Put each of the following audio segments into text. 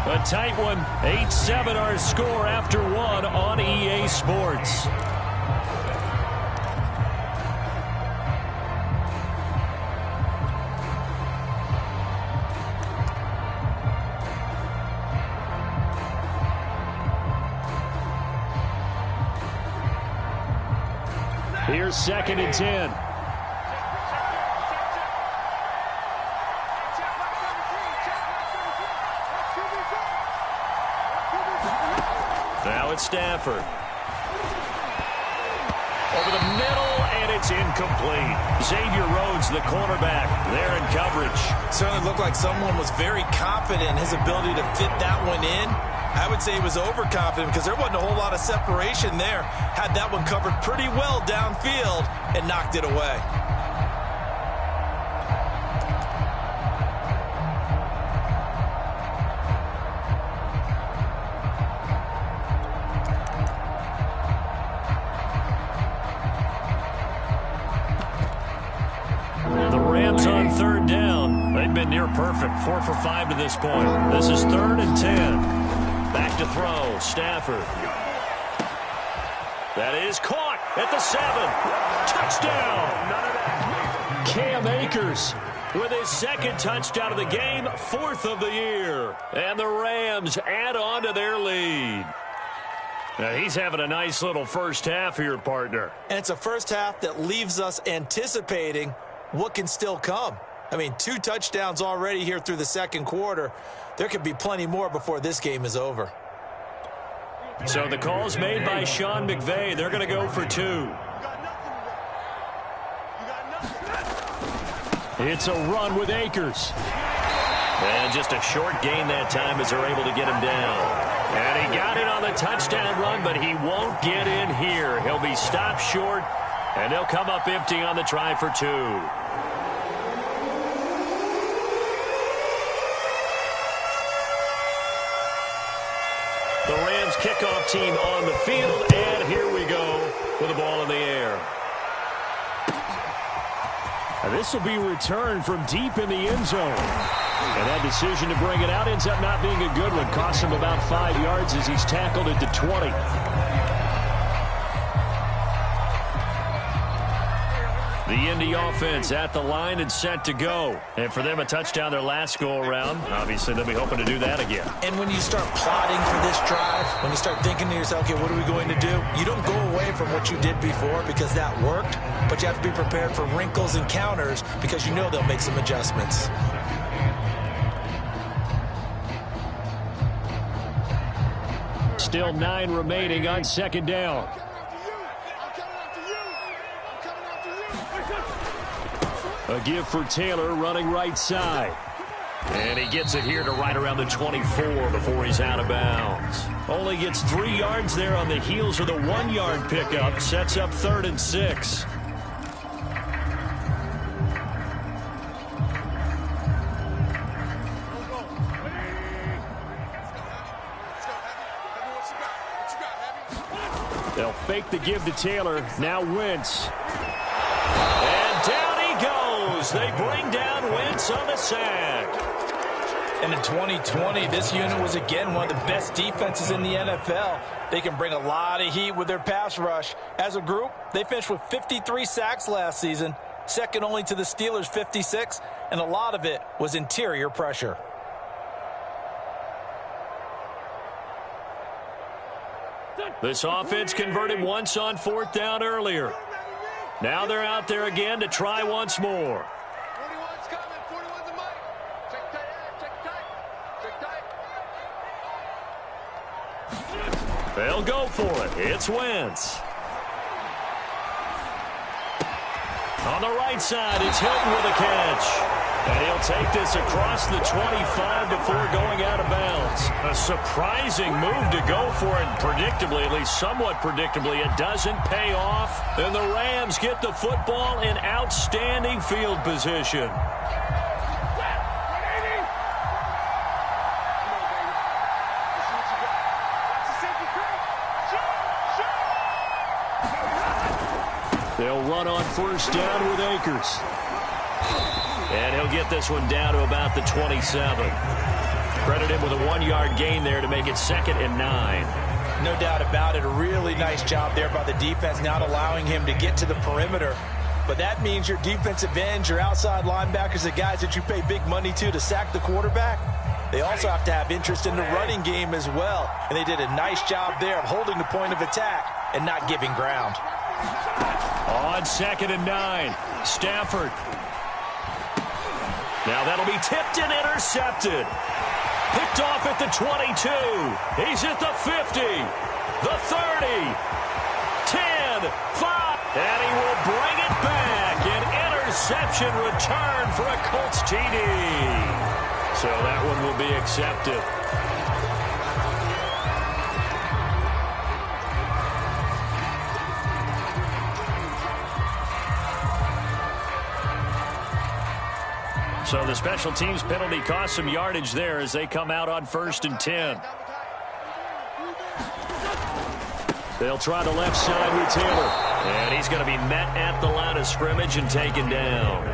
A tight one. 8-7 our score after one on EA Sports. Here's 2nd and 10. Now it's Stafford. Over the middle, and it's incomplete. Xavier Rhodes, the cornerback, there in coverage. Certainly looked like someone was very confident in his ability to fit that one in. I would say he was overconfident because there wasn't a whole lot of separation there. Had that one covered pretty well downfield and knocked it away. The Rams on 3rd down. They've been near perfect. 4 for 5 to this point. This is 3rd and 10. Back to throw, Stafford. That is caught at the 7. Touchdown! Cam Akers with his 2nd touchdown of the game, 4th of the year. And the Rams add on to their lead. Now, he's having a nice little first half here, partner. And it's a first half that leaves us anticipating what can still come. I mean, 2 touchdowns already here through the 2nd quarter. There could be plenty more before this game is over. So the call's made by Sean McVay. They're going to go for 2. It's a run with Akers. And just a short gain that time as they're able to get him down. And he got it on the touchdown run, but he won't get in here. He'll be stopped short, and they'll come up empty on the try for 2. The Rams kickoff team on the field, and here we go with the ball in the air. And this will be returned from deep in the end zone. And that decision to bring it out ends up not being a good one. Cost him about 5 yards as he's tackled at the 20. The Indy offense at the line and set to go. And for them, a touchdown their last go-around. Obviously, they'll be hoping to do that again. And when you start plotting for this drive, when you start thinking to yourself, okay, what are we going to do? You don't go away from what you did before because that worked, but you have to be prepared for wrinkles and counters because you know they'll make some adjustments. Still 9 remaining on 2nd down. A give for Taylor running right side. And he gets it here to right around the 24 before he's out of bounds. Only gets 3 yards there on the heels of the 1-yard pickup. Sets up 3rd and 6. They'll fake the give to Taylor. Now Wentz. And down he goes. They bring down Wentz on the sack. And in 2020, this unit was again one of the best defenses in the NFL. They can bring a lot of heat with their pass rush. As a group, they finished with 53 sacks last season, second only to the Steelers' 56, and a lot of it was interior pressure. This offense converted once on 4th down earlier. Now they're out there again to try once more. 41's coming. 41's the mic. Check tight. They'll go for it. It's Wentz. On the right side, it's Hilton with a catch. And he'll take this across the 25 before going out of bounds. A surprising move to go for it. Predictably, at least somewhat predictably, it doesn't pay off. And the Rams get the football in outstanding field position. They'll run on 1st down with Akers. And he'll get this one down to about the 27. Credit him with a 1-yard gain there to make it 2nd and 9. No doubt about it. A really nice job there by the defense, not allowing him to get to the perimeter. But that means your defensive ends, your outside linebackers, the guys that you pay big money to sack the quarterback, they also have to have interest in the running game as well. And they did a nice job there of holding the point of attack and not giving ground. On 2nd and 9, Stafford. Now that'll be tipped and intercepted. Picked off at the 22. He's at the 50, the 30, 10, 5. And he will bring it back. An interception return for a Colts TD. So that one will be accepted. So the special teams penalty cost some yardage there as they come out on 1st and 10. They'll try the left side with Taylor. And he's going to be met at the line of scrimmage and taken down.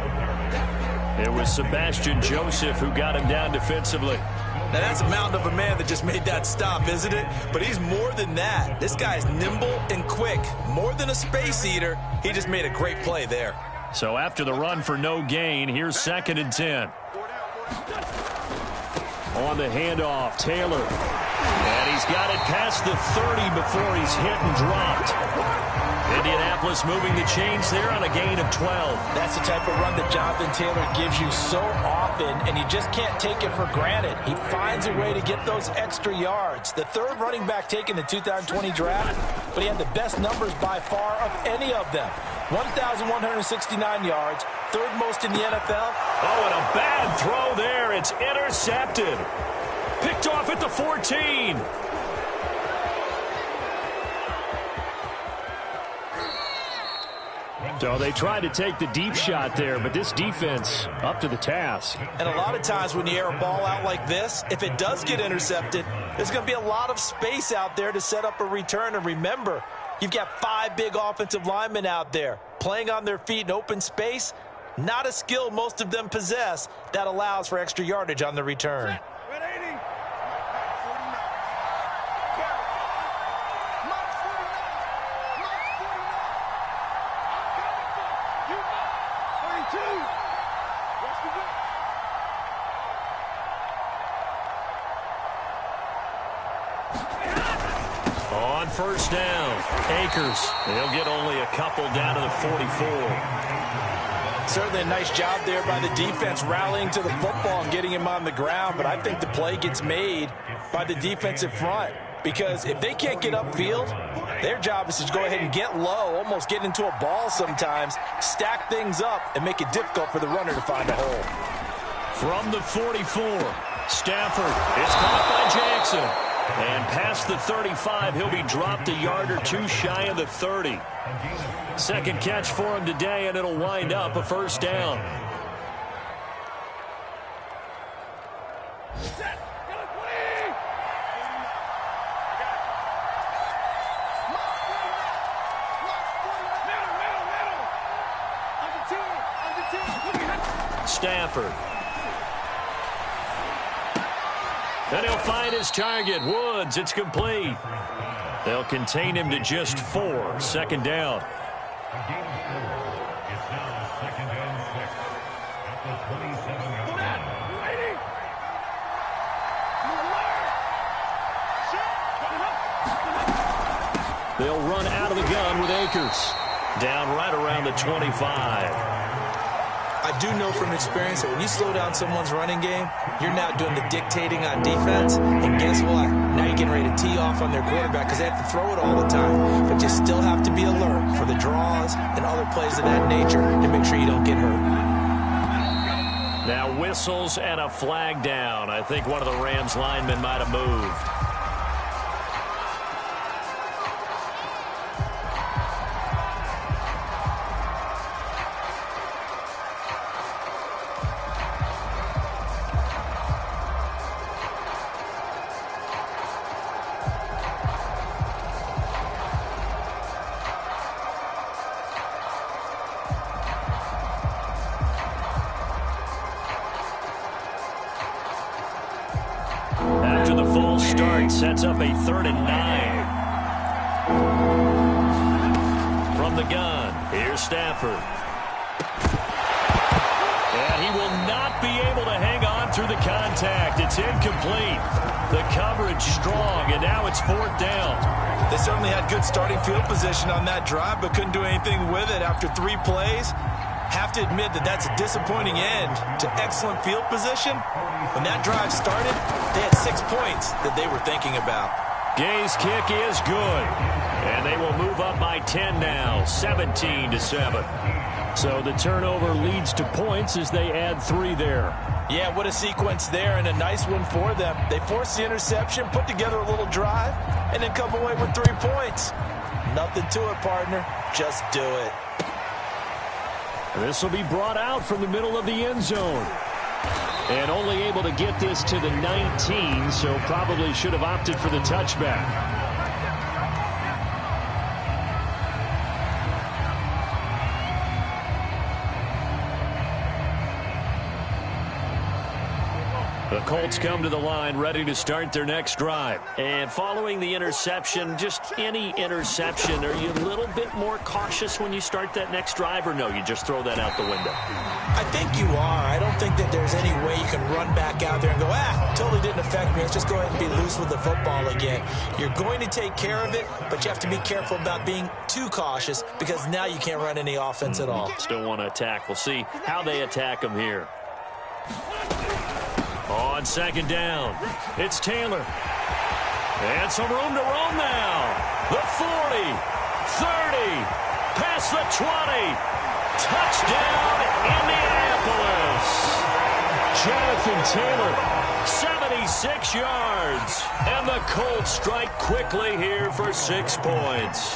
It was Sebastian Joseph who got him down defensively. Now that's a mountain of a man that just made that stop, isn't it? But he's more than that. This guy's nimble and quick. More than a space eater. He just made a great play there. So after the run for no gain, here's 2nd and 10. On the handoff, Taylor. And he's got it past the 30 before he's hit and dropped. Indianapolis moving the chains there on a gain of 12. That's the type of run that Jonathan Taylor gives you so often, and you just can't take it for granted. He finds a way to get those extra yards. The 3rd running back taken in the 2020 draft, but he had the best numbers by far of any of them. 1,169 yards, 3rd most in the NFL. Oh, and a bad throw there. It's intercepted. Picked off at the 14. So they tried to take the deep shot there, but this defense up to the task. And a lot of times when you air a ball out like this, if it does get intercepted, there's going to be a lot of space out there to set up a return. And remember, you've got 5 big offensive linemen out there playing on their feet in open space. Not a skill most of them possess that allows for extra yardage on the return. On 1st down, Akers. They'll get only a couple down to the 44. Certainly a nice job there by the defense rallying to the football and getting him on the ground, but I think the play gets made by the defensive front because if they can't get upfield, their job is to go ahead and get low, almost get into a ball sometimes, stack things up, and make it difficult for the runner to find a hole. From the 44, Stafford. It's caught by Jackson. And past the 35, he'll be dropped a yard or 2 shy of the 30. 2nd catch for him today, and it'll wind up a 1st down. Stafford. Then he'll find his target, Woods. It's complete. They'll contain him to just 4. 2nd down. They'll run out of the gun with Akers. Down right around the 25. I do know from experience that when you slow down someone's running game, you're now doing the dictating on defense. And guess what? Now you're getting ready to tee off on their quarterback because they have to throw it all the time. But you still have to be alert for the draws and other plays of that nature to make sure you don't get hurt. Now whistles and a flag down. I think one of the Rams linemen might have moved. false start sets up a 3rd and 9. From the gun, here's Stafford. And he will not be able to hang on through the contact. It's incomplete. The coverage strong, and now it's 4th down. They certainly had good starting field position on that drive, but couldn't do anything with it after 3 plays. Have to admit that that's a disappointing end to excellent field position. When that drive started, they had 6 points that they were thinking about. Gay's kick is good, and they will move up by 10 now, 17-7. So the turnover leads to points as they add 3 there. Yeah, what a sequence there, and a nice one for them. They forced the interception, put together a little drive, and then come away with 3 points. Nothing to it, partner. Just do it. This will be brought out from the middle of the end zone. And only able to get this to the 19, so probably should have opted for the touchback. The Colts come to the line ready to start their next drive. And following the interception, just any interception, are you a little bit more cautious when you start that next drive, or no, you just throw that out the window? I think you are. I don't think that there's any way you can run back out there and go, totally didn't affect me. Let's just go ahead and be loose with the football again. You're going to take care of it, but you have to be careful about being too cautious because now you can't run any offense at all. Still want to attack. We'll see how they attack them here. On 2nd down, it's Taylor. And some room to roam now. The 40, 30, past the 20. Touchdown, Indianapolis. Jonathan Taylor, 76 yards. And the Colts strike quickly here for 6 points.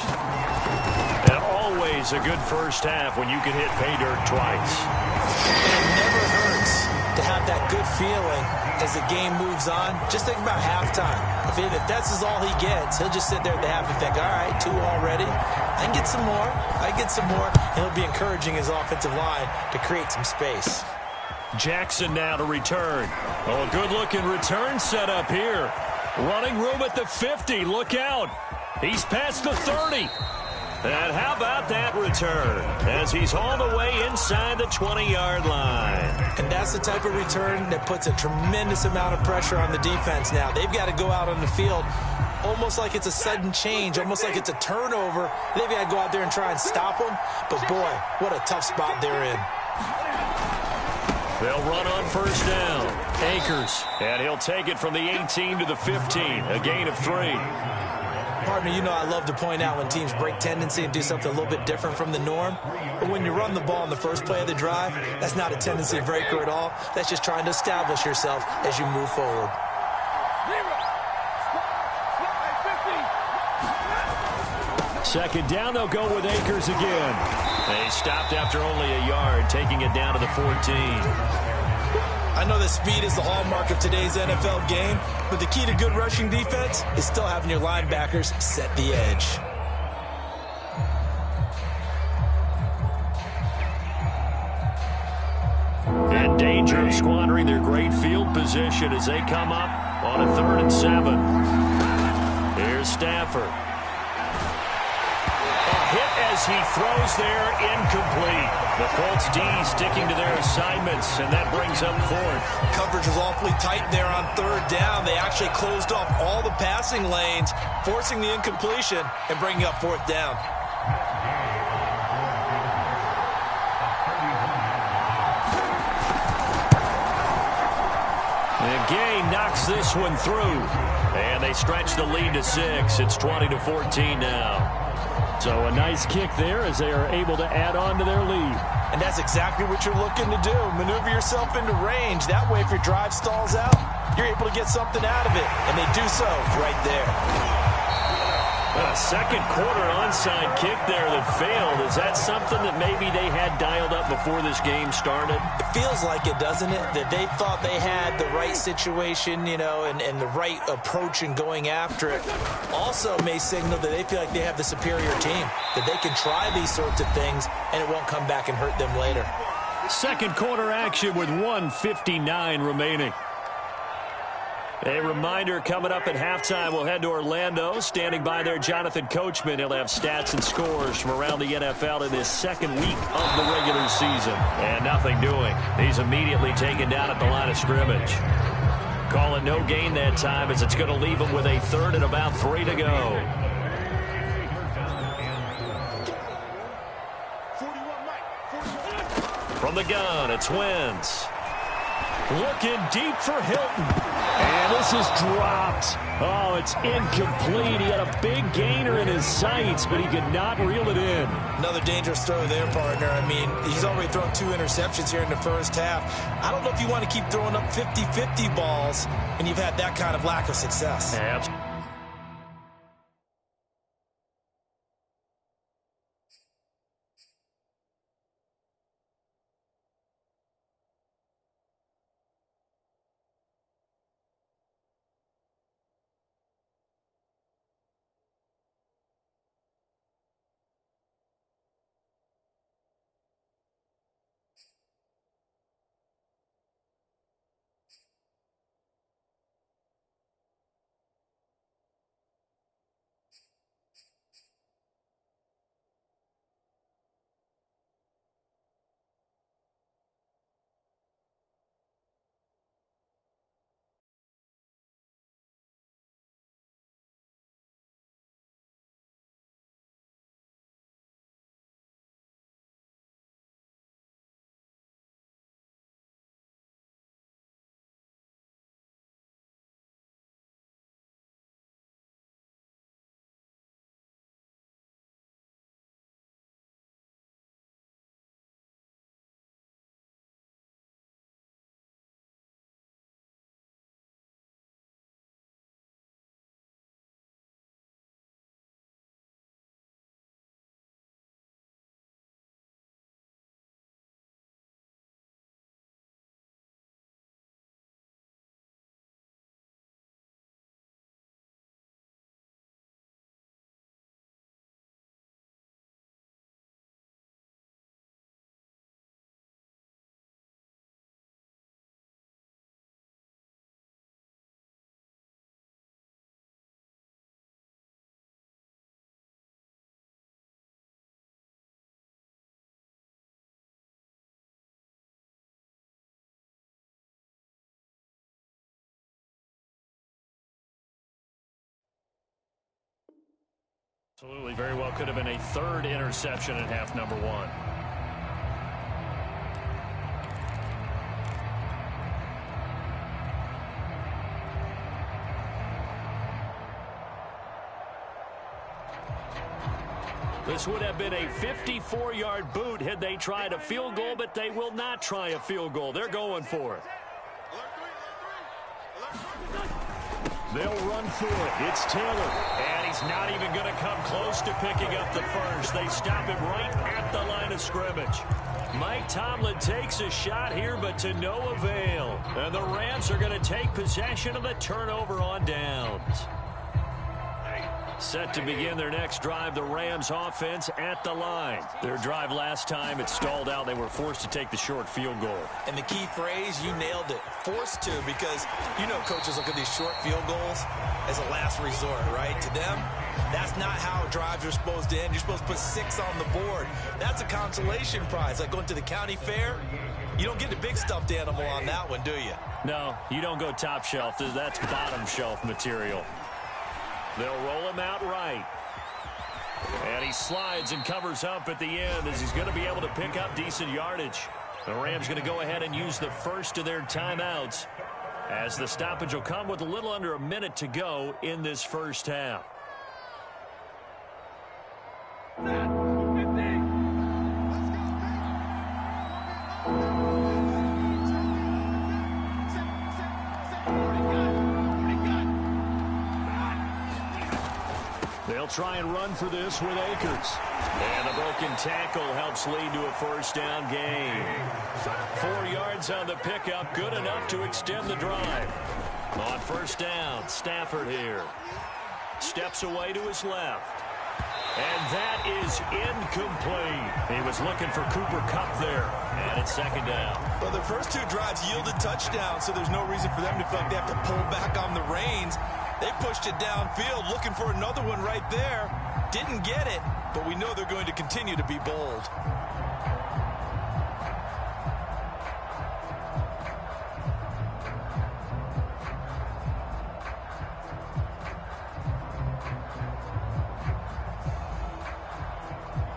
And always a good first half when you can hit pay dirt twice. It never hurts to have that good feeling as the game moves on. Just think about halftime. If that's all he gets, he'll just sit there at the half and think, all right, 2 already. I can get some more. And he'll be encouraging his offensive line to create some space. Jackson now to return. Oh, good-looking return set up here. Running room at the 50. Look out. He's past the 30. And how about that return as he's hauled away inside the 20-yard line. And that's the type of return that puts a tremendous amount of pressure on the defense now. They've got to go out on the field almost like it's a sudden change, almost like it's a turnover. They've got to go out there and try and stop them. But, boy, what a tough spot they're in. They'll run on 1st down. Akers, and he'll take it from the 18 to the 15, a gain of 3. Partner, you know I love to point out when teams break tendency and do something a little bit different from the norm. But when you run the ball in the first play of the drive, that's not a tendency breaker at all. That's just trying to establish yourself as you move forward. 2nd down, they'll go with Akers again. They stopped after only a yard, taking it down to the 14. I know that speed is the hallmark of today's NFL game, but the key to good rushing defense is still having your linebackers set the edge. In danger of squandering their great field position as they come up on a 3rd and 7. Here's Stafford. As he throws there, incomplete. The Colts D sticking to their assignments, and that brings up 4th. Coverage was awfully tight there on 3rd down. They actually closed off all the passing lanes, forcing the incompletion and bringing up 4th down. And Gay knocks this one through, and they stretch the lead to 6. It's 20-14 now. So a nice kick there as they are able to add on to their lead. And that's exactly what you're looking to do. Maneuver yourself into range. That way, if your drive stalls out, you're able to get something out of it. And they do so right there. A 2nd quarter onside kick there that failed. Is that something that maybe they had dialed up before this game started? It feels like it, doesn't it? That they thought they had the right situation, you know, and the right approach in going after it. Also may signal that they feel like they have the superior team, that they can try these sorts of things and it won't come back and hurt them later. 2nd quarter action with 1:59 remaining. A reminder coming up at halftime, we'll head to Orlando. Standing by there, Jonathan Coachman. He'll have stats and scores from around the NFL in this second week of the regular season. And nothing doing. He's immediately taken down at the line of scrimmage. Calling no gain that time as it's going to leave him with a third and about 3 to go. From the gun, it's Wentz. Looking deep for Hilton. And this is dropped. Oh, it's incomplete. He had a big gainer in his sights, but he could not reel it in. Another dangerous throw there, partner. I mean, he's already thrown 2 interceptions here in the first half. I don't know if you want to keep throwing up 50-50 balls, and you've had that kind of lack of success. Absolutely. Very well could have been a third interception in half number 1. This would have been a 54-yard boot had they tried a field goal, but they will not try a field goal. They're going for it. They'll run for it. It's Taylor. And he's not even going to come close to picking up the first. They stop him right at the line of scrimmage. Mike Tomlin takes a shot here, but to no avail. And the Rams are going to take possession of the turnover on downs. Set to begin their next drive, the Rams offense at the line. Their drive last time, it stalled out. They were forced to take the short field goal. And the key phrase, you nailed it, forced to, because you know coaches look at these short field goals as a last resort, right? To them, that's not how drives are supposed to end. You're supposed to put 6 on the board. That's a consolation prize. Like going to the county fair, you don't get the big stuffed animal on that one, do you? No, you don't go top shelf. That's bottom shelf material. They'll roll him out right. And he slides and covers up at the end as he's going to be able to pick up decent yardage. The Rams going to go ahead and use the first of their timeouts as the stoppage will come with a little under a minute to go in this first half. They'll try and run for this with Akers. And the broken tackle helps lead to a first down gain. 4 yards on the pickup, good enough to extend the drive. On first down, Stafford here. Steps away to his left. And that is incomplete. He was looking for Cooper Kupp there. And it's second down. Well, the first two drives yielded touchdowns, so there's no reason for them to feel like they have to pull back on the reins. They pushed it downfield, looking for another one right there. Didn't get it, but we know they're going to continue to be bold.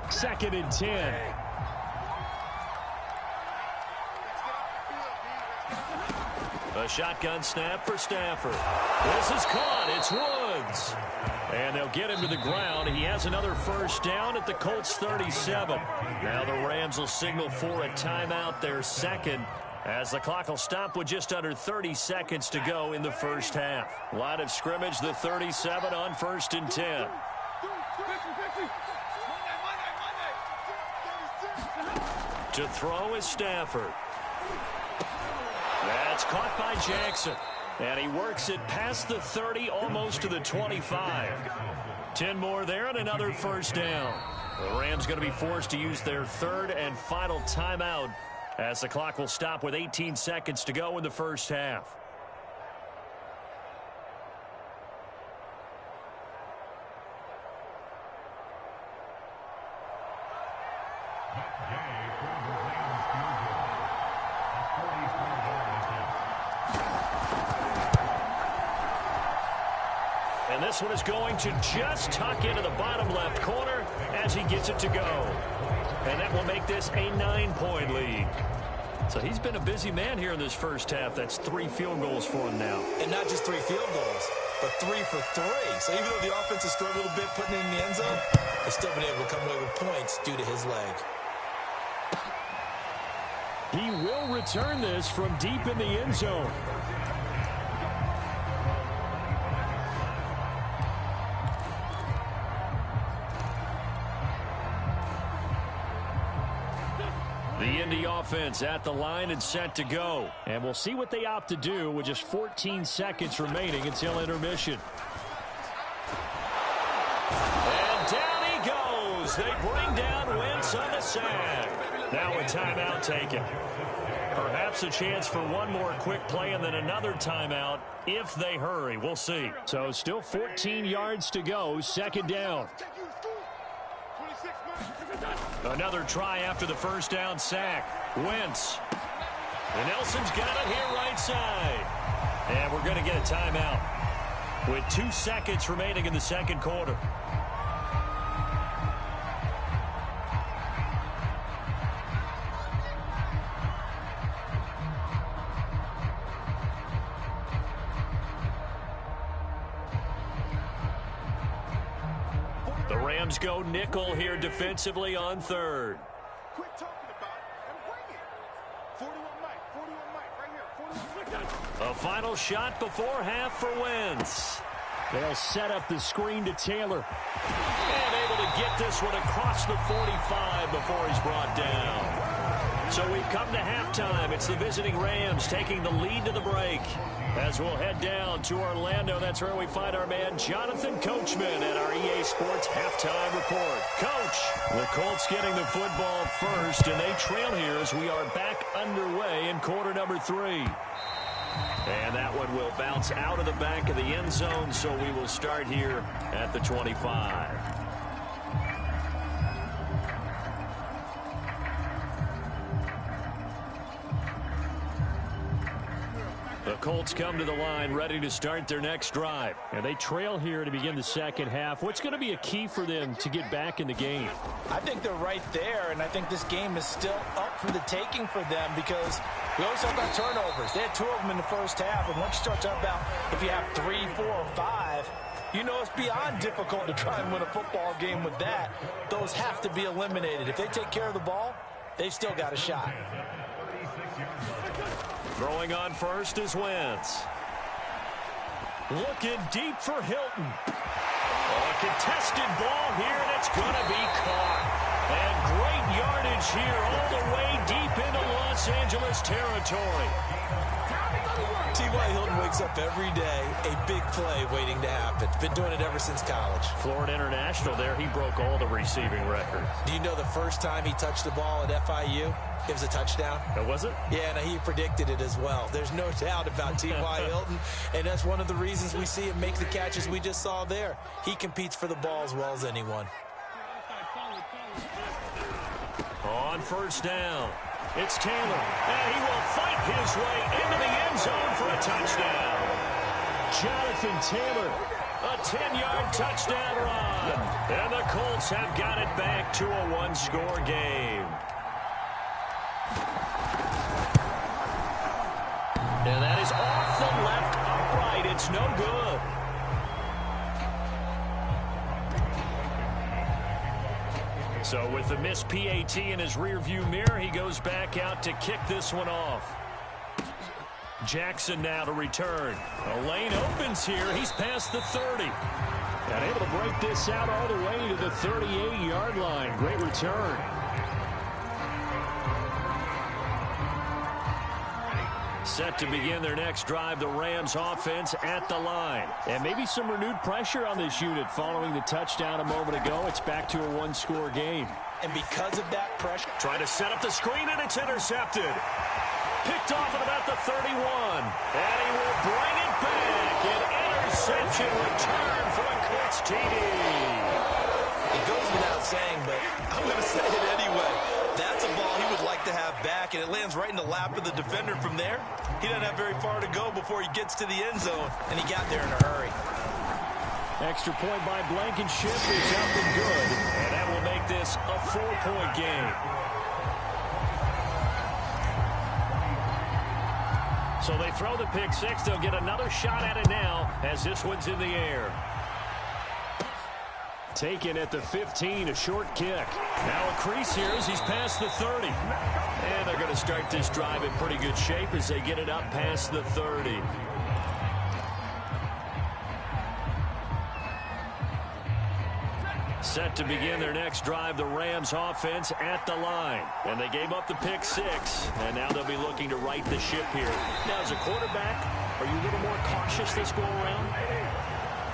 Second and 10. A shotgun snap for Stafford. This is caught. It's Woods. And they'll get him to the ground. He has another first down at the Colts 37. Now the Rams will signal for a timeout, their second, as the clock will stop with just under 30 seconds to go in the first half. Line of scrimmage, the 37 on 1st and 10. To throw is Stafford. That's caught by Jackson. And he works it past the 30, almost to the 25. 10 more there and another first down. The Rams going to be forced to use their third and final timeout as the clock will stop with 18 seconds to go in the first half. And this one is going to just tuck into the bottom left corner as he gets it to go. And that will make this a 9-point lead. So he's been a busy man here in this first half. That's 3 field goals for him now. And not just 3 field goals, but 3 for 3. So even though the offense has struggled a bit putting it in the end zone, they've still been able to come away with points due to his leg. He will return this from deep in the end zone. The Indy offense at the line and set to go. And we'll see what they opt to do with just 14 seconds remaining until intermission. And down he goes. They bring down Wentz on the sack. Now a timeout taken. Perhaps a chance for one more quick play and then another timeout if they hurry. We'll see. So still 14 yards to go. Second down. Another try after the first down sack. Wentz. And Nelson's got it here right side. And we're going to get a timeout with 2 seconds remaining in the second quarter. The Rams go nickel here defensively on third. Quit talking about it and bring it. 41 Mike, right here. 41 A final shot before half for Wentz. They'll set up the screen to Taylor. And able to get this one across the 45 before he's brought down. So we've come to halftime. It's the visiting Rams taking the lead to the break. As we'll head down to Orlando, that's where we find our man Jonathan Coachman at our EA Sports Halftime Report. Coach, the Colts getting the football first, and they trail here as we are back underway in quarter number 3. And that one will bounce out of the back of the end zone, so we will start here at the 25. The Colts come to the line ready to start their next drive. And they trail here to begin the second half. What's going to be a key for them to get back in the game? I think they're right there, and I think this game is still up for the taking for them because we always talk about turnovers. They had 2 of them in the first half, and once you start talking about if you have 3, 4, or 5, you know it's beyond difficult to try and win a football game with that. Those have to be eliminated. If they take care of the ball, they've still got a shot. Throwing on first is Wentz. Looking deep for Hilton. A contested ball here, and it's going to be caught. And great yardage here all the way deep into Los Angeles territory. T.Y. Hilton wakes up every day, a big play waiting to happen. Been doing it ever since college. Florida International there, he broke all the receiving records. Do you know the first time he touched the ball at FIU? It was a touchdown. Oh, was it? Yeah, and he predicted it as well. There's no doubt about T.Y. Hilton, and that's one of the reasons we see him make the catches we just saw there. He competes for the ball as well as anyone. On first down, it's Taylor, and he will fight his way into the end zone for a touchdown. Jonathan Taylor, a 10-yard touchdown run, and the Colts have got it back to a one-score game. And that is off the left upright. It's no good. So with the missed PAT in his rearview mirror, he goes back out to kick this one off. Jackson now to return. A lane opens here. He's past the 30. And able to break this out all the way to the 38-yard line. Great return. Set to begin their next drive, the Rams offense at the line. And maybe some renewed pressure on this unit following the touchdown a moment ago. It's back to a one-score game. And because of that pressure, trying to set up the screen, and it's intercepted. Picked off at about the 31. And he will bring it back. An interception return for a Colts TD. It goes without saying, but I'm going to say it anyway. That's a ball he would like to have back, and it lands right in the lap of the defender from there. He doesn't have very far to go before he gets to the end zone, and he got there in a hurry. Extra point by Blankenship is up and good, and that will make this a 4-point game. So they throw the pick six. They'll get another shot at it now as this one's in the air. Taken at the 15, a short kick. Now a crease here as he's past the 30. And they're going to start this drive in pretty good shape as they get it up past the 30. Set to begin their next drive, the Rams offense at the line. And they gave up the pick six, and now they'll be looking to right the ship here. Now, as a quarterback, are you a little more cautious this go around?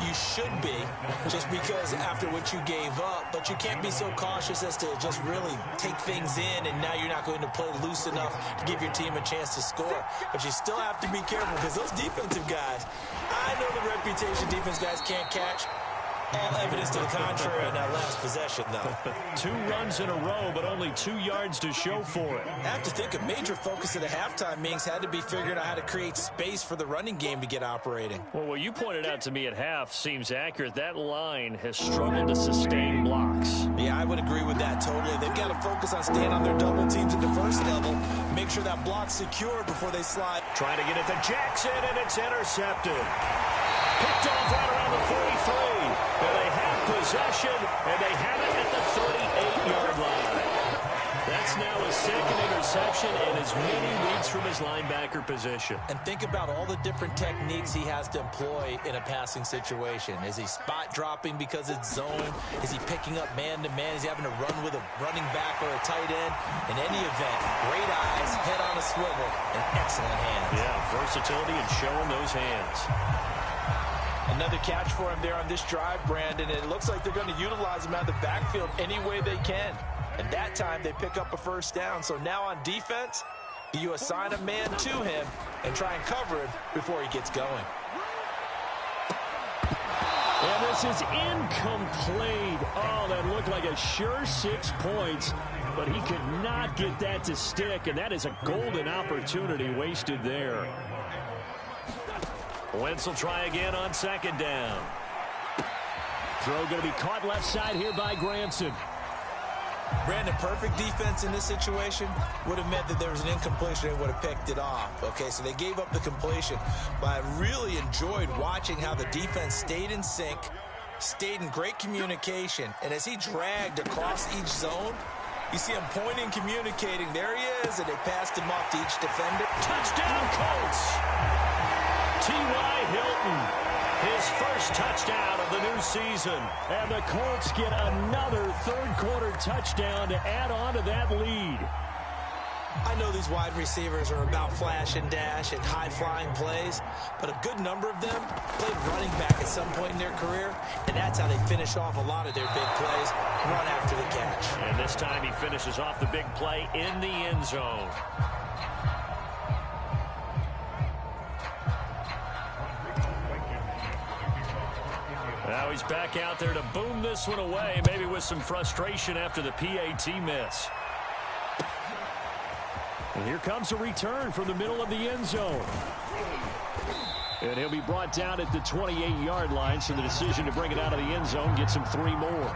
You should be, just because after what you gave up, but you can't be so cautious as to just really take things in, and now you're not going to play loose enough to give your team a chance to score. But you still have to be careful because those defensive guys, I know the reputation defense guys can't catch. All evidence to the contrary on that last possession, though. 2 runs in a row, but only 2 yards to show for it. I have to think a major focus of the halftime meetings had to be figuring out how to create space for the running game to get operating. Well, what you pointed out to me at half seems accurate. That line has struggled to sustain blocks. Yeah, I would agree with that totally. They've got to focus on staying on their double teams at the first level. Make sure that block's secure before they slide. Trying to get it to Jackson, and it's intercepted. Picked off right around the 43. And they have possession, and they have it at the 38-yard line. That's now his second interception and as many reads from his linebacker position. And think about all the different techniques he has to employ in a passing situation. Is he spot dropping because it's zone? Is he picking up man-to-man? Is he having to run with a running back or a tight end? In any event, great eyes, head on a swivel, and excellent hands. Yeah, versatility and showing those hands. Another catch for him there on this drive, Brandon. And it looks like they're going to utilize him out of the backfield any way they can. And that time they pick up a first down. So now on defense, you assign a man to him and try and cover him before he gets going. And this is incomplete. Oh, that looked like a sure 6 points. But he could not get that to stick. And that is a golden opportunity wasted there. Wentz will try again on second down. Throw going to be caught left side here by Granson. Brandon, perfect defense in this situation would have meant that there was an incompletion and would have picked it off. Okay, so they gave up the completion. But I really enjoyed watching how the defense stayed in sync, stayed in great communication. And as he dragged across each zone, you see him pointing, communicating. There he is, and they passed him off to each defender. Touchdown, Colts! T.Y. Hilton, his first touchdown of the new season. And the Colts get another third-quarter touchdown to add on to that lead. I know these wide receivers are about flash and dash and high-flying plays, but a good number of them played running back at some point in their career, and that's how they finish off a lot of their big plays, run after the catch. And this time he finishes off the big play in the end zone. Now he's back out there to boom this one away, maybe with some frustration after the PAT miss. And here comes a return from the middle of the end zone. And he'll be brought down at the 28-yard line, so the decision to bring it out of the end zone gets him 3 more.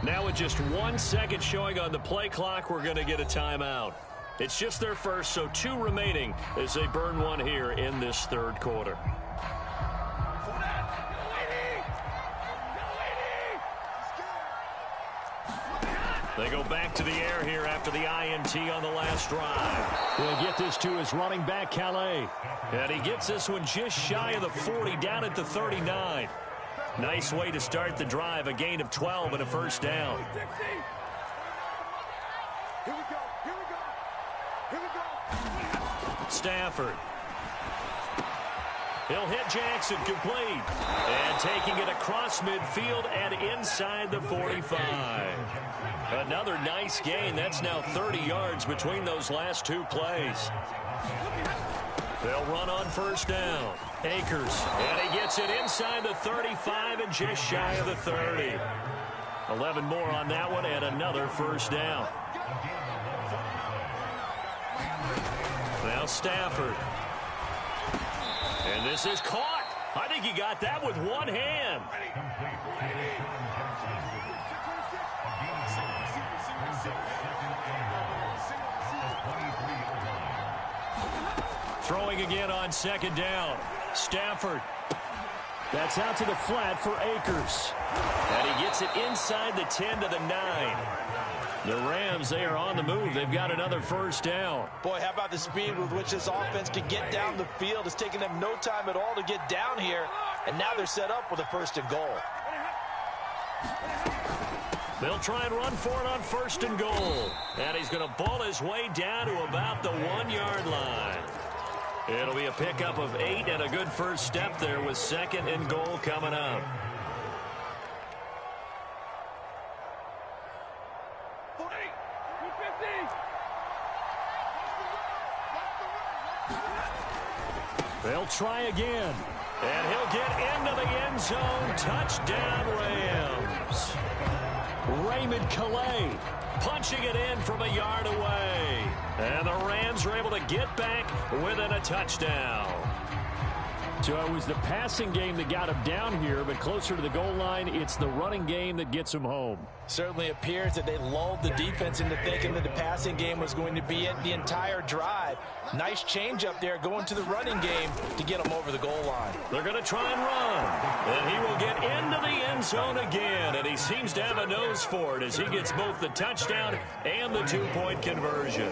Now with just 1 second showing on the play clock, we're going to get a timeout. It's just their first, so 2 remaining as they burn one here in this third quarter. They go back to the air here after the INT on the last drive. We'll get this to his running back, Calais. And he gets this one just shy of the 40, down at the 39. Nice way to start the drive, a gain of 12 and a first down. Here we go. Here we go. Here we go. Stafford. He'll hit Jackson, complete. And taking it across midfield and inside the 45. Another nice gain. That's now 30 yards between those last 2 plays. They'll run on first down. Akers, and he gets it inside the 35 and just shy of the 30. 11 more on that one and another first down. Now Stafford. And this is caught. I think he got that with one hand. Throwing again on second down. Stafford. That's out to the flat for Akers. And he gets it inside the 10 to the 9. The Rams, they are on the move. They've got another first down. Boy, how about the speed with which this offense can get down the field? It's taking them no time at all to get down here. And now they're set up with a first and goal. They'll try and run for it on first and goal. And he's going to ball his way down to about the 1-yard line. It'll be a pickup of 8 and a good first step there with second and goal coming up. They'll try again. And he'll get into the end zone. Touchdown, Rams. Raymond Calais punching it in from a yard away. And the Rams are able to get back within a touchdown. So it was the passing game that got him down here, but closer to the goal line, it's the running game that gets him home. Certainly appears that they lulled the defense into thinking that the passing game was going to be it the entire drive. Nice change up there going to the running game to get him over the goal line. They're going to try and run. And he will get into the end zone again, and he seems to have a nose for it as he gets both the touchdown and the two-point conversion.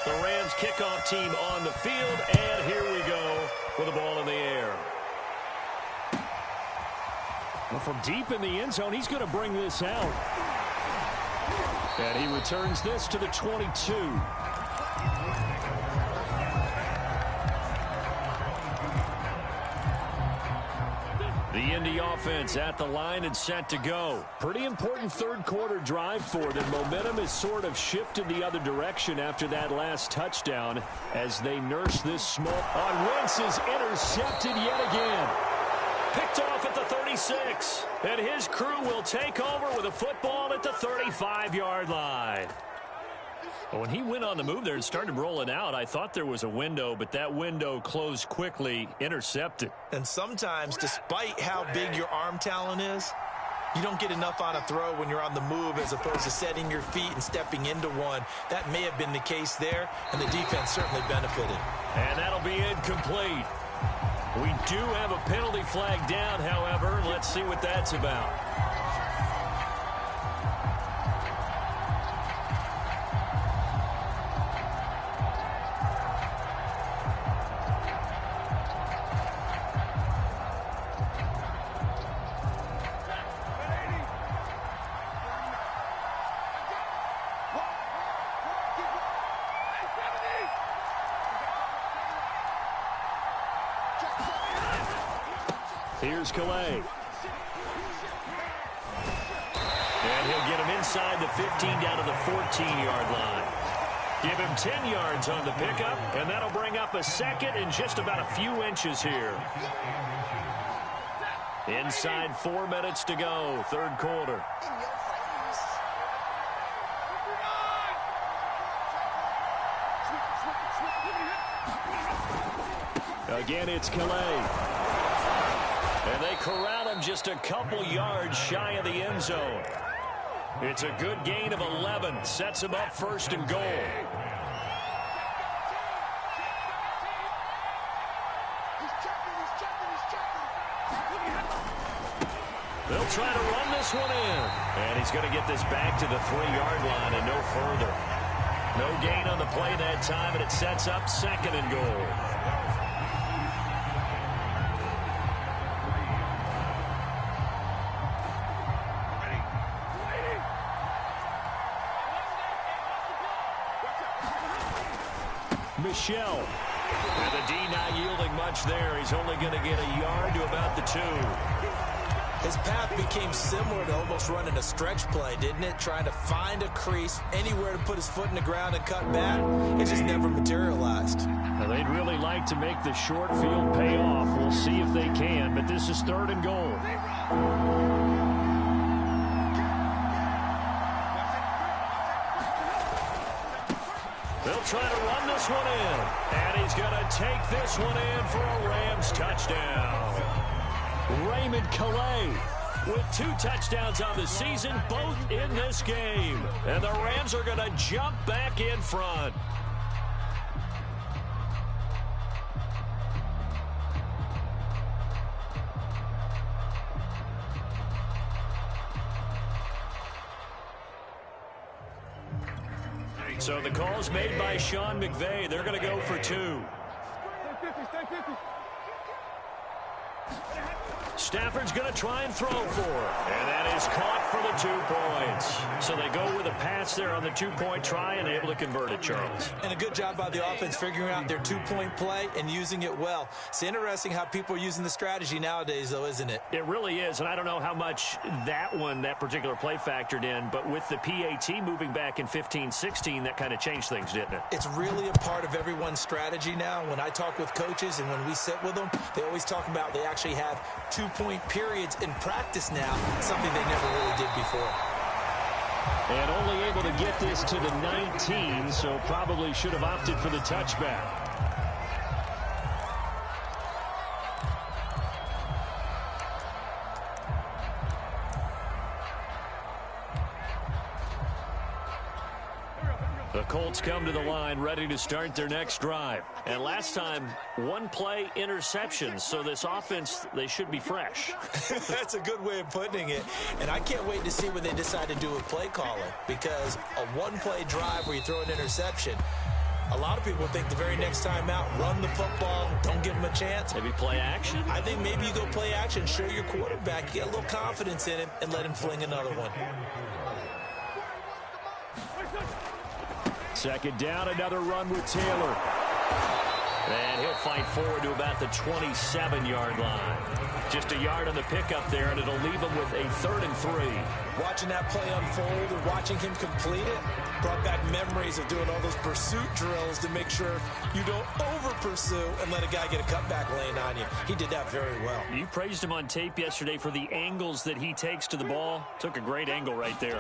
The Rams kickoff team on the field, and here we go with the ball in the air. Well, from deep in the end zone, he's going to bring this out. And he returns this to the 22. The Indy offense at the line and set to go. Pretty important third quarter drive for them. Momentum has sort of shifted the other direction after that last touchdown as they nurse this small. On Wentz is intercepted yet again. Picked off at the 36. And his crew will take over with a football at the 35-yard line. When he went on the move there and started rolling out, I thought there was a window, but that window closed quickly, intercepted. And sometimes, despite how big your arm talent is, you don't get enough on a throw when you're on the move as opposed to setting your feet and stepping into one. That may have been the case there, and the defense certainly benefited. And that'll be incomplete. We do have a penalty flag down, however. Let's see what that's about. Here's Calais. And he'll get him inside the 15 down to the 14-yard line. Give him 10 yards on the pickup, and that'll bring up a second in just about a few inches here. Inside 4 minutes to go, third quarter. Again, it's Calais. And they corral him just a couple yards shy of the end zone. It's a good gain of 11. Sets him up first and goal. They'll try to run this one in. And he's going to get this back to the 3-yard line and no further. No gain on the play that time, and it sets up second and goal. Michel. And the D not yielding much there. He's only going to get a yard to about the 2. His path became similar to almost running a stretch play, didn't it? Trying to find a crease, anywhere to put his foot in the ground and cut back. It just never materialized. Now, they'd really like to make the short field pay off. We'll see if they can, but this is third and goal. They'll try to run this one in. And he's going to take this one in for a Rams touchdown. Raymond Calais with 2 touchdowns on the season, both in this game. And the Rams are going to jump back in front. So the call's made by Sean McVay. They're going to go for 2. Stafford's going to try and throw for it. And that is caught for the 2 points. So they go with a pass there on the 2-point try and able to convert it, Charles. And a good job by the offense figuring out their 2-point play and using it well. It's interesting how people are using the strategy nowadays, though, isn't it? It really is, and I don't know how much that particular play factored in, but with the PAT moving back in 15-16, that kind of changed things, didn't it? It's really a part of everyone's strategy now. When I talk with coaches and when we sit with them, they always talk about they actually have 2-point periods in practice now, something they never really did before. And only able to get this to the 19, so probably should have opted for the touchback. The Colts come to the line ready to start their next drive. And last time, one play interception. So this offense, they should be fresh. That's a good way of putting it. And I can't wait to see what they decide to do with play calling. Because a one-play drive where you throw an interception, a lot of people think the very next time out, run the football, don't give them a chance. Maybe play action? I think maybe you go play action, show your quarterback, get a little confidence in him, and let him fling another one. Second down, another run with Taylor. And he'll fight forward to about the 27-yard line. Just a yard on the pickup there, and it'll leave him with a 3rd and 3. Watching that play unfold and watching him complete it brought back memories of doing all those pursuit drills to make sure you don't over-pursue and let a guy get a cutback lane on you. He did that very well. You praised him on tape yesterday for the angles that he takes to the ball. Took a great angle right there.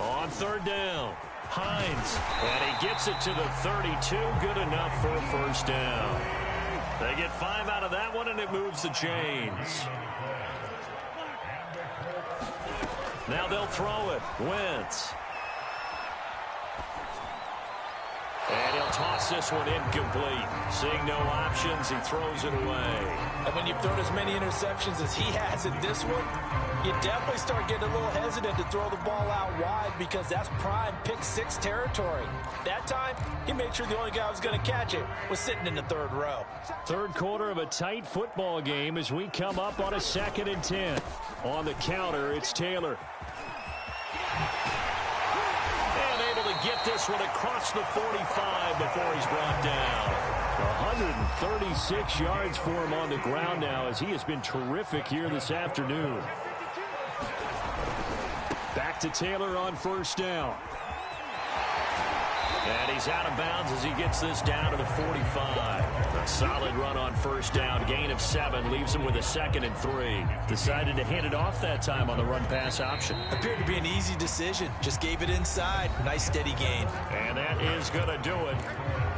On 3rd down, Hines. And he gets it to the 32. Good enough for a 1st down. They get 5 out of that one, and it moves the chains. Now they'll throw it. Wentz. And he'll toss this one incomplete. Seeing no options, he throws it away. And when you've thrown as many interceptions as he has in this one, you definitely start getting a little hesitant to throw the ball out wide because that's prime pick-6 territory. That time, he made sure the only guy who was going to catch it was sitting in the 3rd row. Third quarter of a tight football game as we come up on a 2nd and 10. On the counter, it's Taylor. And able to get this one across the 45 before he's brought down. 136 yards for him on the ground now as he has been terrific here this afternoon. Back to Taylor on 1st down. And he's out of bounds as he gets this down to the 45. A solid run on 1st down. Gain of 7 leaves him with a 2nd and 3. Decided to hand it off that time on the run-pass option. Appeared to be an easy decision. Just gave it inside. Nice steady gain. And that is going to do it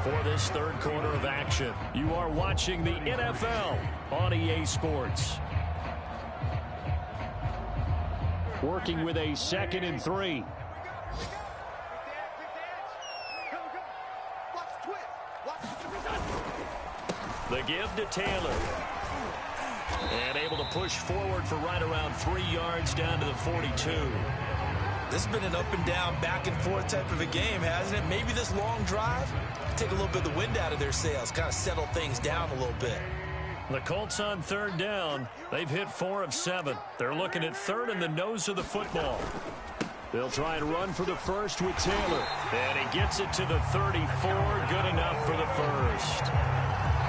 for this 3rd quarter of action. You are watching the NFL on EA Sports. Working with a 2nd and 3. The give to Taylor. And able to push forward for right around 3 yards down to the 42. This has been an up and down, back and forth type of a game, hasn't it? Maybe this long drive, take a little bit of the wind out of their sails, kind of settle things down a little bit. The Colts on 3rd down. They've hit 4 of 7. They're looking at 3rd in the nose of the football. They'll try and run for the 1st with Taylor. And he gets it to the 34. Good enough for the 1st.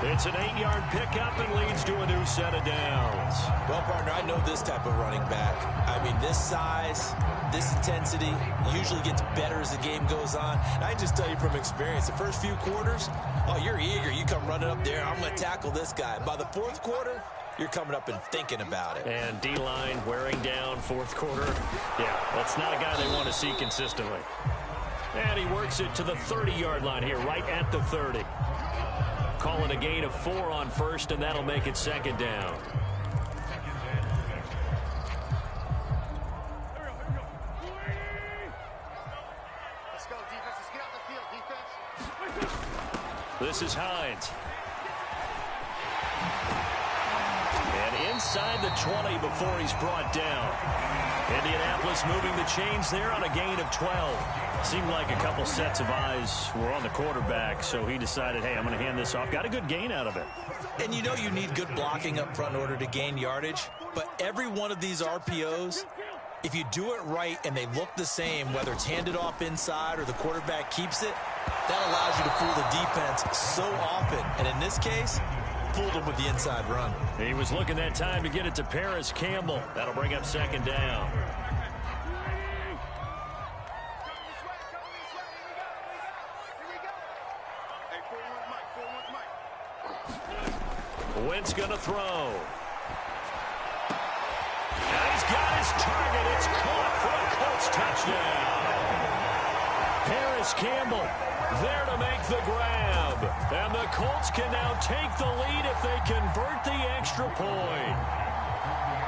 It's an 8-yard pickup and leads to a new set of downs. Well, partner, I know this type of running back. I mean, this size, this intensity usually gets better as the game goes on. And I just tell you from experience, the first few quarters, oh, you're eager. You come running up there, I'm going to tackle this guy. By the 4th quarter, you're coming up and thinking about it. And D-line wearing down 4th quarter. Yeah, that's not a guy they want to see consistently. And he works it to the 30-yard line here, right at the 30. Call it a gain of 4 on 1st, and that'll make it 2nd down. Let's go, defense. Let's get out the field, defense. This is Hines. And inside the 20 before he's brought down. Indianapolis moving the chains there on a gain of 12. Seemed like a couple sets of eyes were on the quarterback, so he decided, hey, I'm going to hand this off. Got a good gain out of it. And you know you need good blocking up front in order to gain yardage, but every one of these RPOs, if you do it right and they look the same, whether it's handed off inside or the quarterback keeps it, that allows you to fool the defense so often. And in this case, fooled them with the inside run. He was looking that time to get it to Paris Campbell. That'll bring up 2nd down. Wentz going to throw. And he's got his target. It's caught for a Colts touchdown. Paris Campbell there to make the grab. And the Colts can now take the lead if they convert the extra point.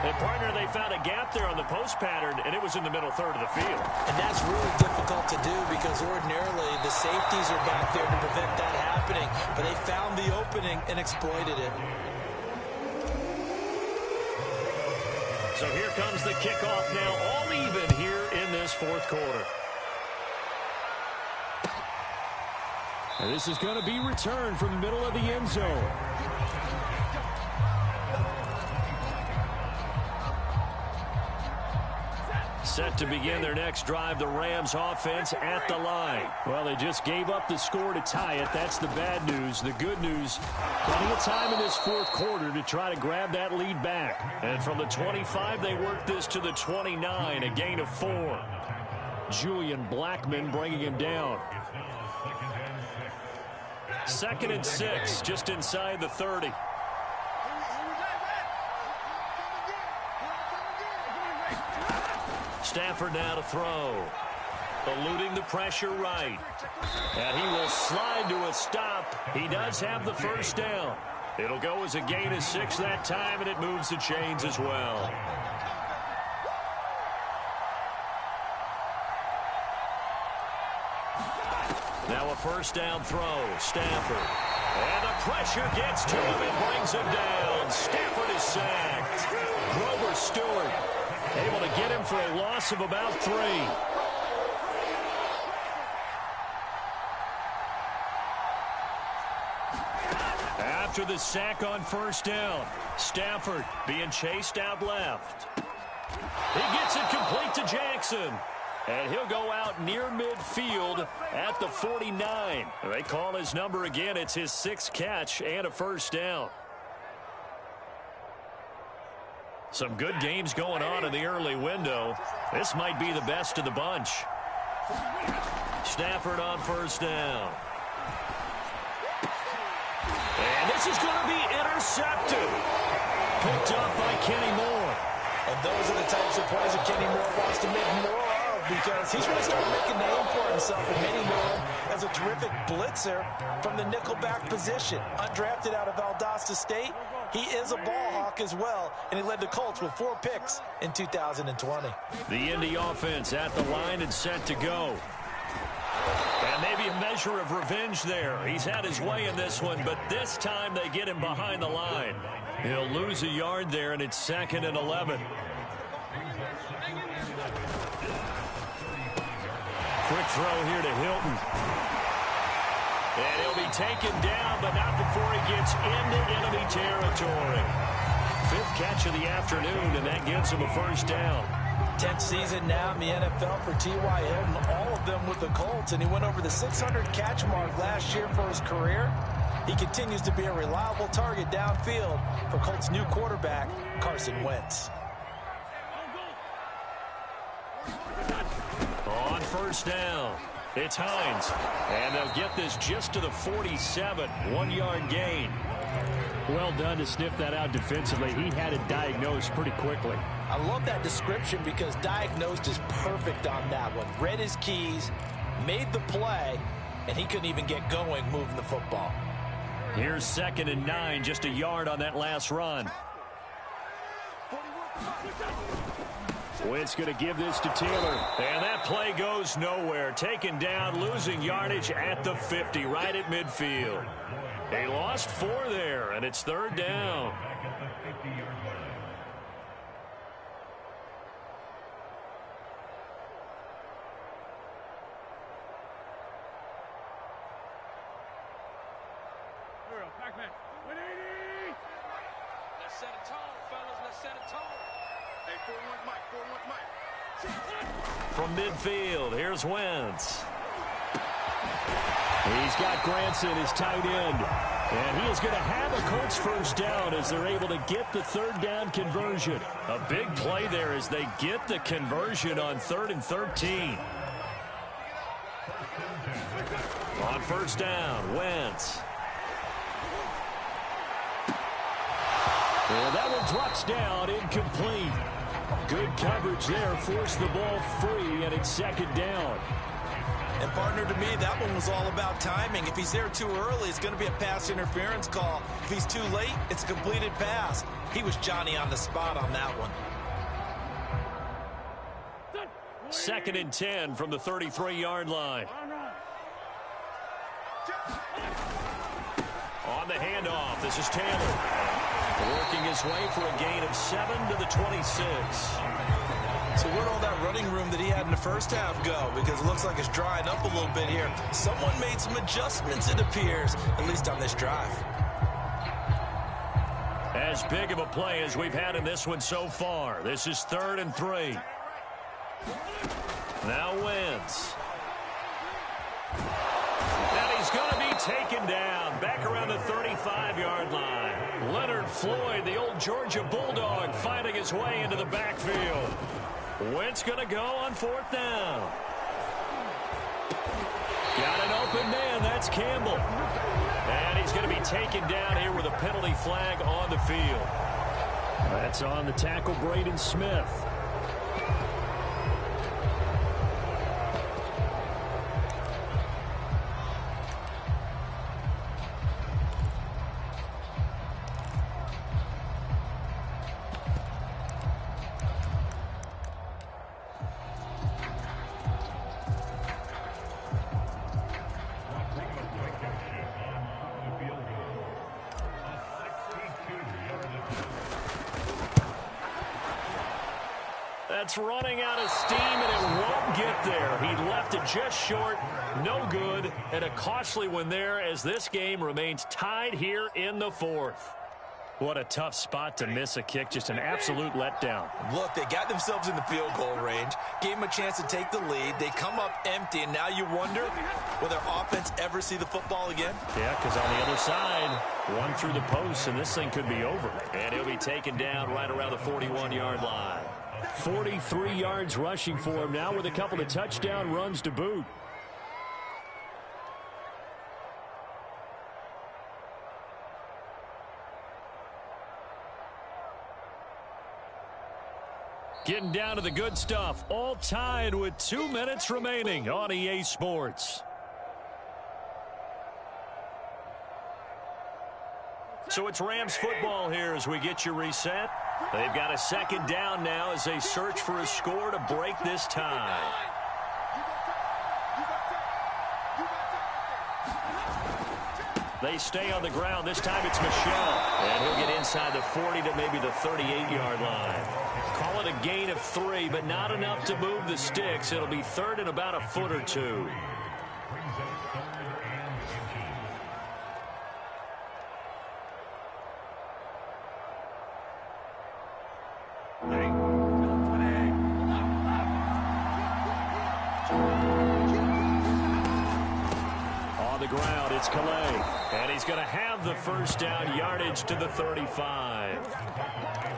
And, partner, they found a gap there on the post pattern, and it was in the middle third of the field. And that's really difficult to do because ordinarily the safeties are back there to prevent that happening. But they found the opening and exploited it. So here comes the kickoff now, all even here in this fourth quarter. And this is going to be returned from the middle of the end zone. Set to begin their next drive, the Rams offense at the line. Well, they just gave up the score to tie it. That's the bad news. The good news, plenty of time in this fourth quarter to try to grab that lead back. And from the 25, they work this to the 29, a gain of 4. Julian Blackmon bringing him down. 2nd and 6, just inside the 30. Stafford now to throw. Eluding the pressure right. And he will slide to a stop. He does have the first down. It'll go as a gain of 6 that time, and it moves the chains as well. Now a first down throw. Stafford. And the pressure gets to him and brings him down. Stafford is sacked. Grover Stewart able to get him for a loss of about 3. After the sack on first down, Stafford being chased out left. He gets it complete to Jackson. And he'll go out near midfield at the 49. They call his number again. It's his 6th catch and a first down. Some good games going on in the early window. This might be the best of the bunch. Stafford on first down. And this is going to be intercepted. Picked up by Kenny Moore. And those are the types of plays that Kenny Moore wants to make more of because he's going to start making a name for himself, and many know him as a terrific blitzer from the nickelback position. Undrafted out of Valdosta State, he is a ball hawk as well, and he led the Colts with 4 picks in 2020. The Indy offense at the line and set to go. And maybe a measure of revenge there. He's had his way in this one, but this time they get him behind the line. He'll lose a yard there, and it's 2nd and 11. Quick throw here to Hilton. And he'll be taken down, but not before he gets into enemy territory. 5th catch of the afternoon, and that gives him a first down. 10th season now in the NFL for T.Y. Hilton, all of them with the Colts, and he went over the 600 catch mark last year for his career. He continues to be a reliable target downfield for Colts' new quarterback, Carson Wentz. On first down, it's Hines. And they'll get this just to the 47, 1-yard gain. Well done to sniff that out defensively. He had it diagnosed pretty quickly. I love that description because diagnosed is perfect on that one. Read his keys, made the play, and he couldn't even get going moving the football. Here's 2nd and 9, just a yard on that last run. Wentz going to give this to Taylor. And that play goes nowhere. Taken down, losing yardage at the 50, right at midfield. They lost 4 there, and it's 3rd down. Let's set a tone, fellas. Let's set a tone. Hey, 41's Mike. 41's Mike. From midfield, here's Wentz. He's got Granson, his tight end. And he is going to have a Colts first down as they're able to get the 3rd down conversion. A big play there as they get the conversion on 3rd and 13. On first down, Wentz. And that one drops down, incomplete. Good coverage there, forced the ball free, and it's 2nd down. And partner, to me, that one was all about timing. If he's there too early, it's going to be a pass interference call. If he's too late, it's a completed pass. He was Johnny on the spot on that one. 2nd and 10 from the 33-yard line. On the handoff, this is Taylor. Working his way for a gain of 7 to the 26. So where'd all that running room that he had in the first half go? Because it looks like it's drying up a little bit here. Someone made some adjustments, it appears, at least on this drive. As big of a play as we've had in this one so far. This is 3rd and 3. Now Wentz. And he's going to be taken down back around the 35-yard line. Leonard Floyd, the old Georgia Bulldog, finding his way into the backfield. Wentz going to go on 4th down. Got an open man. That's Campbell. And he's going to be taken down here with a penalty flag on the field. That's on the tackle, Braden Smith. That's running out of steam, and it won't get there. He left it just short, no good, and a costly one there as this game remains tied here in the 4th. What a tough spot to miss a kick, just an absolute letdown. Look, they got themselves in the field goal range, gave them a chance to take the lead. They come up empty, and now you wonder, will their offense ever see the football again? Yeah, because on the other side, one through the post, and this thing could be over. And he'll be taken down right around the 41-yard line. 43 yards rushing for him now with a couple of touchdown runs to boot. Getting down to the good stuff, all tied with 2 minutes remaining on EA Sports. So it's Rams football here as we get you reset. They've got a 2nd down now as they search for a score to break this tie. They stay on the ground. This time it's Michel. And he'll get inside the 40 to maybe the 38-yard line. Call it a gain of 3, but not enough to move the sticks. It'll be 3rd and about a foot or 2. It's Calais, and he's going to have the 1st down, yardage to the 35.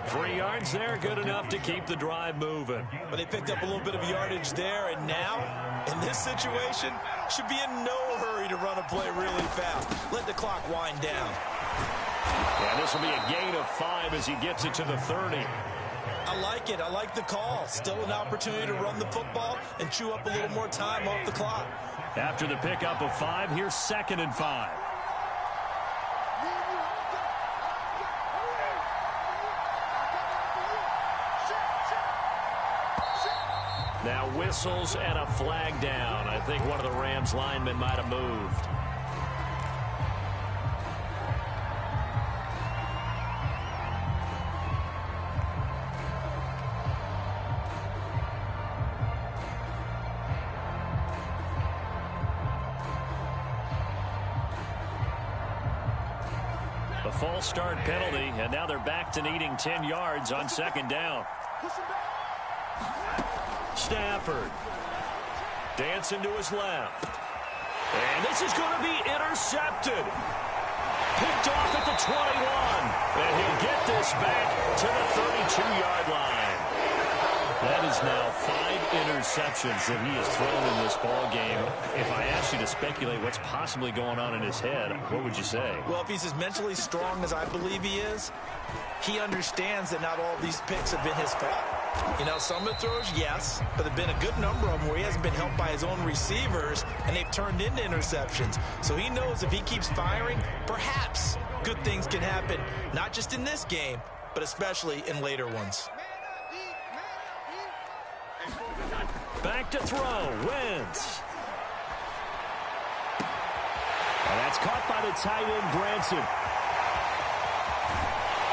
3 yards there, good enough to keep the drive moving. But they picked up a little bit of yardage there, and now, in this situation, should be in no hurry to run a play really fast. Let the clock wind down. Yeah, this will be a gain of 5 as he gets it to the 30. I like it. I like the call. Still an opportunity to run the football and chew up a little more time off the clock. After the pickup of 5, here's 2nd and 5. Now whistles and a flag down. I think one of the Rams linemen might have moved. A false start penalty, and now they're back to needing 10 yards on 2nd down. Stafford dancing to his left. And this is going to be intercepted. Picked off at the 21. And he'll get this back to the 32-yard line. That is now 5 interceptions that he has thrown in this ball game. If I asked you to speculate what's possibly going on in his head, what would you say? Well, if he's as mentally strong as I believe he is, he understands that not all of these picks have been his fault. You know, some of the throws, yes, but there have been a good number of them where he hasn't been helped by his own receivers, and they've turned into interceptions. So he knows if he keeps firing, perhaps good things can happen, not just in this game, but especially in later ones. Back to throw, Wentz. And that's caught by the tight end, Branson.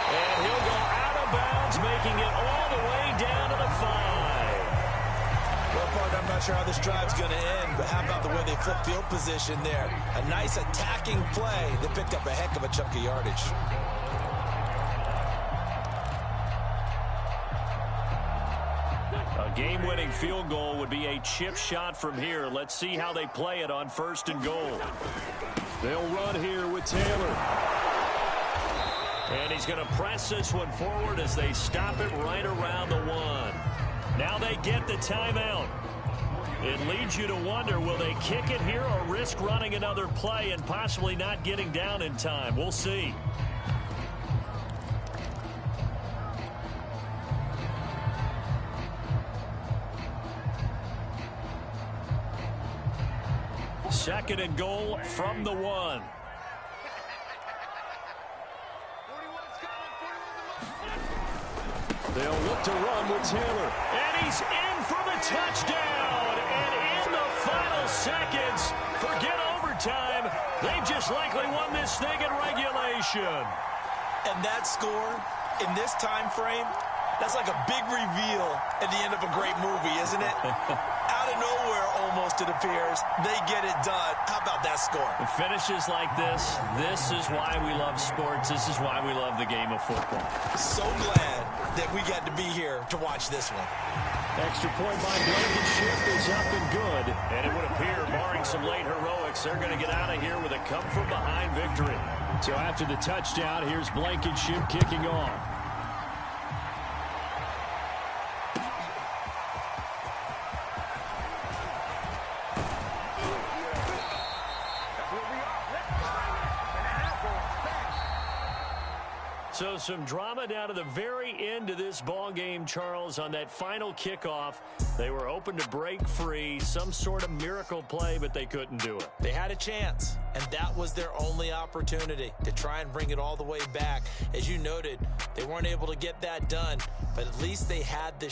And he'll go out of bounds, making it all the way down to the 5. Well, partner, I'm not sure how this drive's going to end, but how about the way they flip field position there? A nice attacking play that picked up a heck of a chunk of yardage. A game-winning field goal would be a chip shot from here. Let's see how they play it on 1st and goal. They'll run here with Taylor. And he's going to press this one forward as they stop it right around the 1. Now they get the timeout. It leads you to wonder, will they kick it here or risk running another play and possibly not getting down in time? We'll see. Second and goal from the 1. They'll look to run with Taylor. And he's in for the touchdown. And in the final seconds, forget overtime. They've just likely won this thing in regulation. And that score in this time frame, that's like a big reveal at the end of a great movie, isn't it? Out of nowhere, almost, it appears. They get it done. How about that score? It finishes like this. This is why we love sports. This is why we love the game of football. So glad that we got to be here to watch this one. Extra point by Blankenship is up and good. And it would appear, barring some late heroics, they're going to get out of here with a come-from-behind victory. So after the touchdown, here's Blankenship kicking off. So some drama down to the very end of this ball game, Charles, on that final kickoff. They were hoping to break free, some sort of miracle play, but they couldn't do it. They had a chance, and that was their only opportunity to try and bring it all the way back. As you noted, they weren't able to get that done, but at least they had the